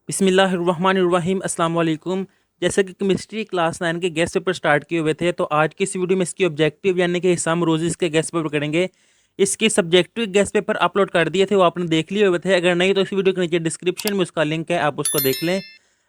बिस्मिल्लाहिर्रहमानिर्रहीम अस्सलाम वालेकुम। जैसे कि केमिस्ट्री क्लास 9 के गेस्ट पेपर स्टार्ट किए हुए थे, तो आज की इस वीडियो में इसकी ऑब्जेक्टिव यानी कि सम रोजेस के गेस्ट पेपर करेंगे। इसकी सब्जेक्टिव गेस्ट पेपर अपलोड कर दिए थे, वो आपने देख लिए हुए थे। अगर नहीं तो इस वीडियो के नीचे डिस्क्रिप्शन में उसका लिंक है, आप उसको देख लें।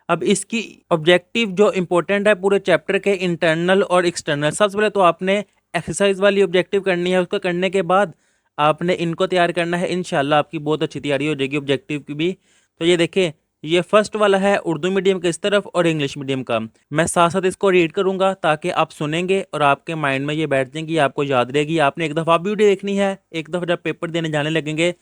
अब इसकी ऑब्जेक्टिव जो इंपॉर्टेंट है पूरे चैप्टर के, इंटरनल और एक्सटर्नल। सबसे पहले तो आपने एक्सरसाइज वाली ऑब्जेक्टिव करनी है। उसको करने के बाद आपने इनको तैयार करना है। इंशाल्लाह आपकी बहुत अच्छी तैयारी हो जाएगी ऑब्जेक्टिव की भी। तो ये देखिए, ये फर्स्ट वाला है उर्दू मीडियम का इस तरफ और इंग्लिश मीडियम का। मैं साथ साथ इसको रीड करूंगा ताकि आप सुनेंगे और आपके माइंड में ये बैठ जाएंगी, आपको याद रहेगी। आपने एक दफ़ा वीडियो देखनी है, एक दफ़ा जब पेपर देने जाने लगेंगे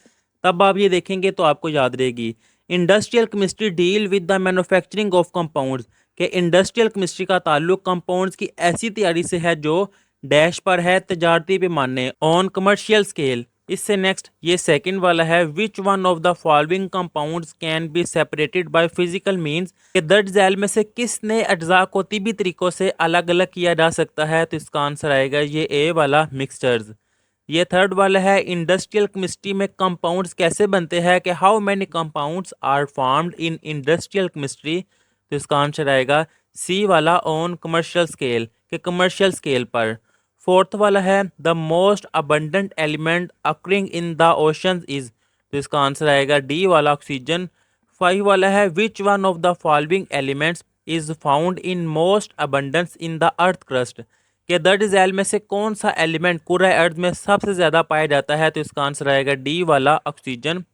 तब आप ये देखेंगे तो आपको याद रहेगी। Industrial chemistry deal with the manufacturing of compounds, के इंडस्ट्रियल केमिस्ट्री का ताल्लुक कंपाउंड्स की ऐसी तैयारी से है जो डैश पर है, तजारती पैमाने, ऑन कमर्शियल स्केल। इससे नेक्स्ट ये सेकंड वाला है, विच one of the following compounds can be separated by physical means, के दर्ज झैल में से किस नए अज्जा को तिबी तरीकों से अलग अलग किया जा सकता है। तो इसका आंसर आएगा ये ए वाला, मिक्सचर्स। ये थर्ड वाला है, इंडस्ट्रियल केमिस्ट्री में कंपाउंड्स कैसे बनते हैं, कि how many compounds are formed in industrial chemistry. तो इसका आंसर आएगा सी वाला, ऑन कमर्शियल स्केल, के कमर्शियल स्केल पर। फोर्थ वाला है, the most abundant element occurring in the oceans is. तो इसका आंसर आएगा डी वाला, ऑक्सीजन। फाइव वाला है, विच one of the following elements is found in most abundance in the earth crust, के दर्ज झैल में से कौन सा एलिमेंट कुर्रा अर्थ में सबसे ज्यादा पाया जाता है। तो इसका आंसर आएगा डी वाला, ऑक्सीजन।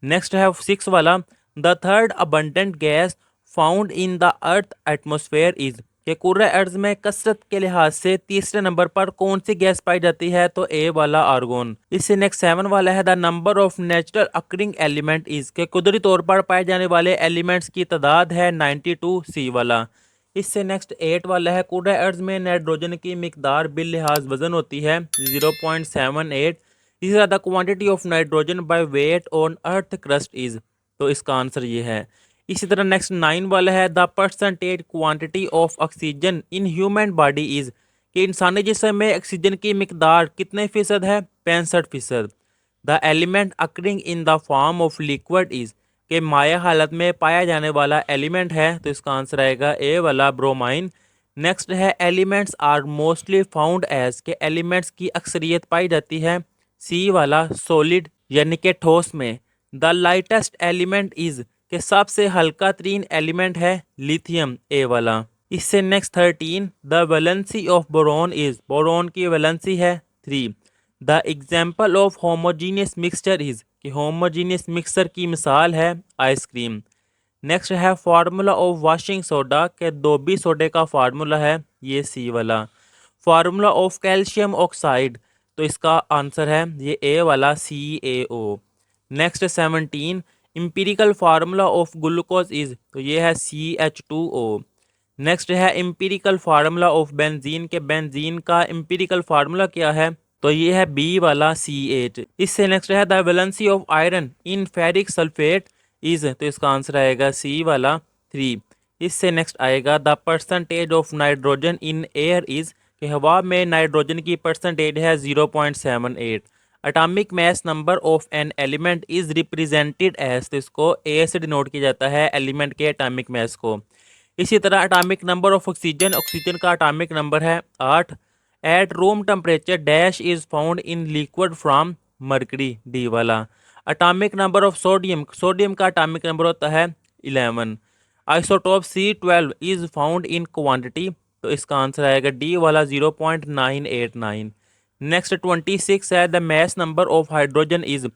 नेक्स्ट है सिक्स वाला, the third abundant gas found in the earth atmosphere is, के कुर्रा अर्ज में कसरत के लिहाज से तीसरे नंबर पर कौन सी गैस पाई जाती है। तो ए वाला, आर्गोन। इससे नेक्स्ट सेवन वाला है, the number of natural occurring element is, के कुदरती तौर पर पाए जाने वाले एलिमेंट्स की तादाद है 92, सी वाला। इससे नेक्स्ट एट वाला है, कुर्रा अर्ज में नाइट्रोजन की मिकदार बिल लिहाज वजन होती है 0.78। इसी तरह the quantity of nitrogen by weight on earth crust is. तो इसका आंसर ये है। इसी तरह नेक्स्ट नाइन वाला है, the percentage quantity of oxygen in human body is, कि इंसानी जिस्म में ऑक्सीजन की मिकदार कितने फीसद है, 65%। The element occurring in the form of liquid is, के माया हालत में पाया जाने वाला एलिमेंट है। तो इसका आंसर आएगा ए वाला, ब्रोमाइन। नेक्स्ट है, elements are mostly found as, के एलिमेंट्स की अक्सरियत पाई जाती है सी वाला, सॉलिड यानी कि ठोस में। द लाइटेस्ट एलिमेंट इज, के सबसे हल्का तरीन एलिमेंट है लिथियम, ए वाला। इससे next 13, the valency of boron is, boron की वैलेंसी है 3। The example of homogeneous mixture is, कि होमोजीनियस मिक्सचर की मिसाल है आइसक्रीम। नेक्स्ट है, फार्मूला ऑफ वाशिंग सोडा, के दोबी सोडे का फार्मूला है ये सी वाला। फार्मूला ऑफ कैल्शियम ऑक्साइड, तो इसका आंसर है ये ए वाला, CaO। Next 17, empirical formula of glucose is, तो ये है CH2O। नेक्स्ट है, इम्पीरिकल फार्मूला ऑफ बेंजीन, के बेंजीन का इम्पीरिकल फार्मूला क्या है। तो ये है बी वाला, C8। इससे नेक्स्ट है, the valency of iron in ferric sulphate is, तो इसका आंसर आएगा सी वाला, 3। इससे नेक्स्ट आएगा, the percentage of nitrogen in air is, कि हवा में नाइट्रोजन की परसेंटेज है 0.78। Atomic mass number of an element is represented as, तो इसको ए से डिनोट किया जाता है एलिमेंट के अटामिक मैस को। इसी तरह atomic number of oxygen, oxygen का अटामिक नंबर है 8। At room temperature dash is found in liquid from mercury, D वाला। Atomic number of sodium, sodium का अटामिक नंबर होता है 11। Isotope C12 is found in quantity, तो इसका answer आएगा D वाला, 0.989। नेक्स्ट 26 है, the mass number of hydrogen is,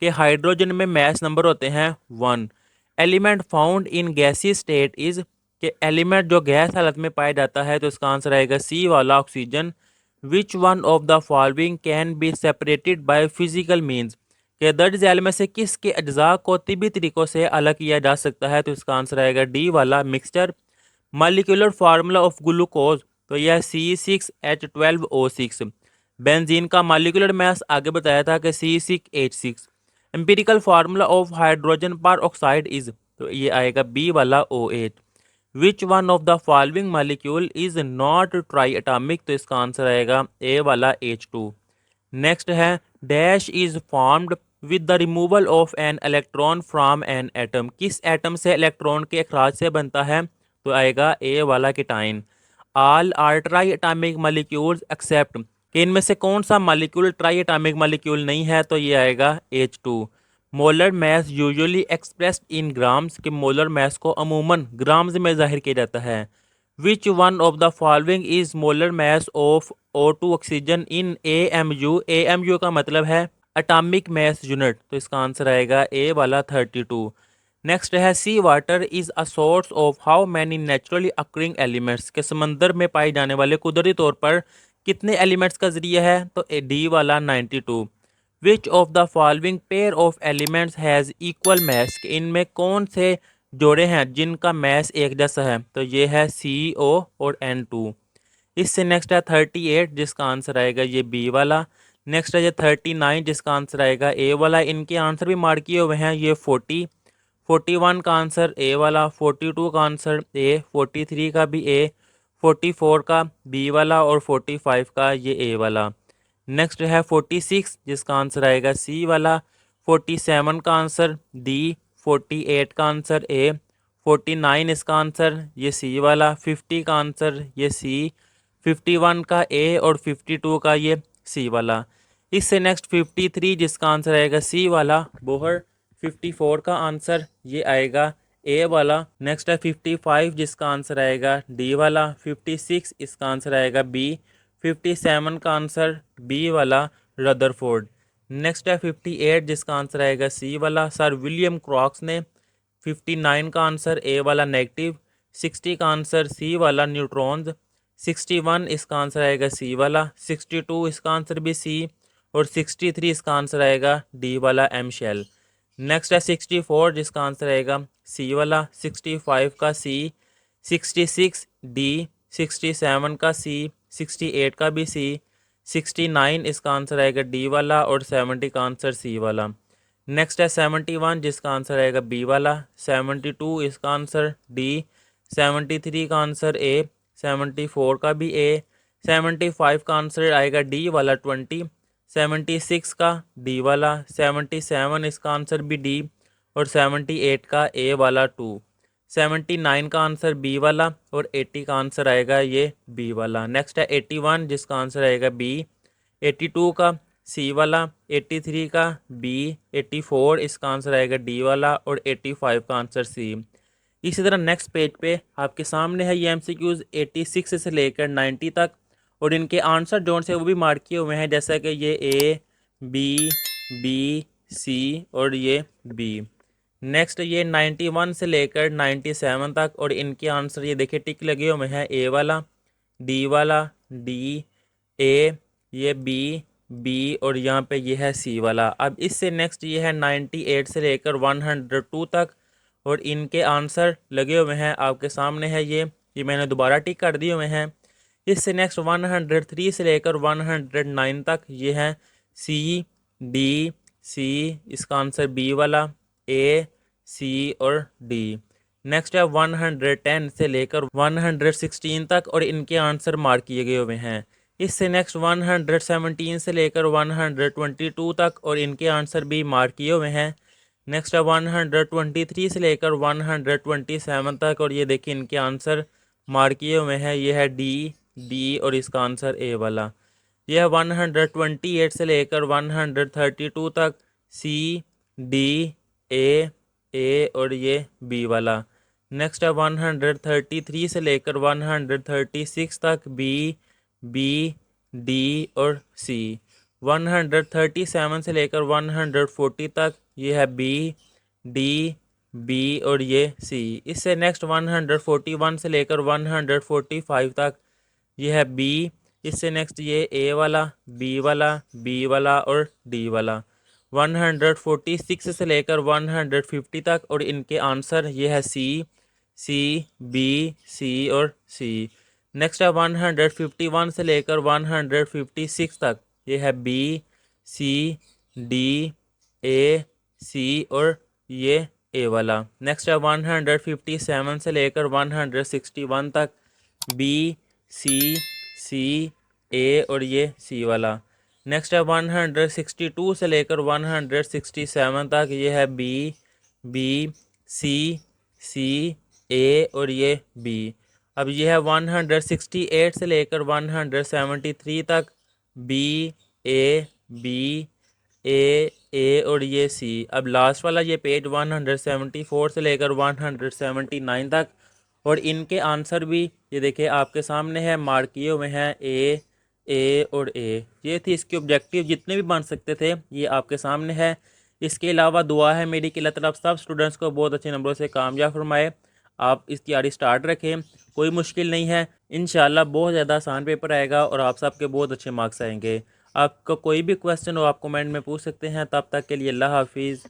के हाइड्रोजन में मैस नंबर होते हैं 1। Element found in gaseous state is, के एलिमेंट जो गैस हालत में पाया जाता है। तो इसका आंसर आएगा सी वाला, oxygen. Which one of the following can be separated by physical means, के दर्ज झैल में से किसके अज्जा को तिबी तरीकों से अलग किया जा सकता है। तो इसका आंसर आएगा डी वाला, mixture. Molecular formula of glucose, तो यह C6H12O6। बेंजीन का मालिकुलर मास आगे बताया था कि C6H6। Empirical formula of hydrogen peroxide is, तो ये आएगा बी वाला, O8। Which one of the following molecule is not triatomic, तो इसका आंसर आएगा ए वाला, H2। नेक्स्ट है, dash is formed with the removal of an electron from an atom, किस एटम से इलेक्ट्रॉन के अखराज से बनता है? तो आएगा ए वाला cation. All are triatomic molecules except, कि इनमें से कौन सा मॉलिक्यूल ट्राई एटॉमिक मॉलिक्यूल नहीं है? तो ये आएगा H2। Molar mass usually expressed in grams, कि मोलर मास को अमूमन ग्राम्स में जाहिर किया जाता है। विच one of the following is molar mass of O2 oxygen in AMU? AMU का मतलब है एटॉमिक मास यूनिट, तो इसका आंसर आएगा ए वाला 32। नेक्स्ट है sea water is a source of how many naturally occurring elements, के समंदर में पाए जाने वाले कुदरती तौर पर कितने एलिमेंट्स का जरिया है? तो डी वाला 92। Which of the following pair of elements has equal mass, इनमें कौन से जोड़े हैं जिनका मैस एक जैसा है? तो ये है CO और N2। इससे नेक्स्ट है 38 जिसका आंसर आएगा ये बी वाला। नेक्स्ट है ये 39 जिसका आंसर आएगा ए वाला। इनके आंसर भी मार्क किए हुए हैं। ये 41 का आंसर ए वाला, 42 का आंसर ए, 43 का भी ए, 44 का बी वाला और 45 का ये ए वाला। नेक्स्ट है 46 जिसका आंसर आएगा सी वाला, 47 का आंसर डी, 48 का आंसर ए, 49 इसका आंसर ये सी वाला, 50 का आंसर ये सी, 51 का ए और 52 का ये सी वाला। इससे नेक्स्ट 53 जिसका आंसर आएगा सी वाला बोहर, 54 का आंसर ये आएगा ए वाला। नेक्स्ट है 55 जिसका आंसर आएगा डी वाला, 56 इसका आंसर आएगा बी, 57 का आंसर बी वाला रदरफोर्ड। नेक्स्ट है 58 जिसका आंसर आएगा सी वाला सर विलियम क्रॉक्स ने, 59 का आंसर ए वाला नेगेटिव, 60 का आंसर सी वाला न्यूट्रॉन्स, 61 इसका आंसर आएगा सी वाला, 62 इसका आंसर भी सी और 63 इसका आंसर आएगा डी वाला एम शेल। नेक्स्ट है 64 जिसका आंसर आएगा सी वाला, 65 का सी, 66 डी, 67 का सी, 68 का भी सी, 69 इसका आंसर आएगा डी वाला और 70 का आंसर सी वाला। नेक्स्ट है 71 जिसका आंसर आएगा बी वाला, 72 इसका आंसर डी, 73 का आंसर ए, 74 का भी ए, 75 का आंसर आएगा डी वाला 20, 76 का डी वाला, 77 इसका आंसर भी डी और 78 का ए वाला 2, 79 का आंसर बी वाला और 80 का आंसर आएगा ये बी वाला। नेक्स्ट है 81 जिसका आंसर आएगा बी, 82 का सी वाला, 83 का बी, 84 इसका आंसर आएगा डी वाला और 85 का आंसर सी। इसी तरह नेक्स्ट पेज पे आपके सामने है ये MCQs 86 से लेकर 90 तक और इनके आंसर जोन से वो भी मार्क किए हुए हैं, जैसा कि ये ए, बी, सी और ये बी। नेक्स्ट ये 91 से लेकर 97 तक और इनके आंसर ये देखिए टिक लगे हुए हैं, ए वाला, डी वाला, डी, ए, ये बी और यहाँ पे ये है सी वाला। अब इससे नेक्स्ट ये है 98 से लेकर 102 तक और इनके आंसर लगे हुए हैं आपके सामने है ये मैंने दोबारा टिक कर दिए हुए हैं। इससे नेक्स्ट 103 से लेकर 109 तक ये हैं सी, डी, सी, इसका आंसर बी वाला, ए, सी और डी। नेक्स्ट है 110 से लेकर 116 तक और इनके आंसर मार्क किए गए हुए हैं। इससे नेक्स्ट 117 से लेकर 122 तक और इनके आंसर भी मार्क किए हुए हैं। नेक्स्ट है 123 से लेकर 127 तक और ये देखिए इनके आंसर मार्क किए हुए हैं, ये है डी और इसका आंसर ए वाला। यह है 128 से लेकर 132 तक सी, डी, ए और ये बी वाला। नेक्स्ट है 133 से लेकर 136 तक बी, डी और सी। 137 से लेकर 140 तक ये है बी और ये सी। इससे नेक्स्ट 141 से लेकर 145 तक ये है बी। इससे नेक्स्ट ये ए वाला, बी वाला और डी वाला। 146 से लेकर 150 तक और इनके आंसर ये है सी, सी और सी। नेक्स्ट है 151 से लेकर 156 तक ये है बी, सी, डी, ए, सी और ये ए वाला। नेक्स्ट है 157 से लेकर 161 तक बी, सी, ए और ये सी वाला। नेक्स्ट है 162 से लेकर 167 तक, ये है बी, बी, सी, सी, ए और ये बी। अब ये है 168 से लेकर 173 तक, बी, ए, बी, ए और ये सी। अब लास्ट वाला ये पेज 174 से लेकर 179 तक, और इनके आंसर भी ये देखिए आपके सामने है, मार्क किए हुए हैं ए और ए। ये थी इसके ऑब्जेक्टिव, जितने भी बन सकते थे ये आपके सामने है। इसके अलावा दुआ है मेरी कि अल्लाह ताला आप सब स्टूडेंट्स को बहुत अच्छे नंबरों से कामयाब फरमाए। आप इस तैयारी स्टार्ट रखें, कोई मुश्किल नहीं है, इंशाल्लाह बहुत ज़्यादा आसान पेपर आएगा और आप सबके बहुत अच्छे मार्क्स आएंगे। आपका कोई भी क्वेश्चन हो आप कमेंट में पूछ सकते हैं। तब तक के लिए अल्लाह हाफिज़।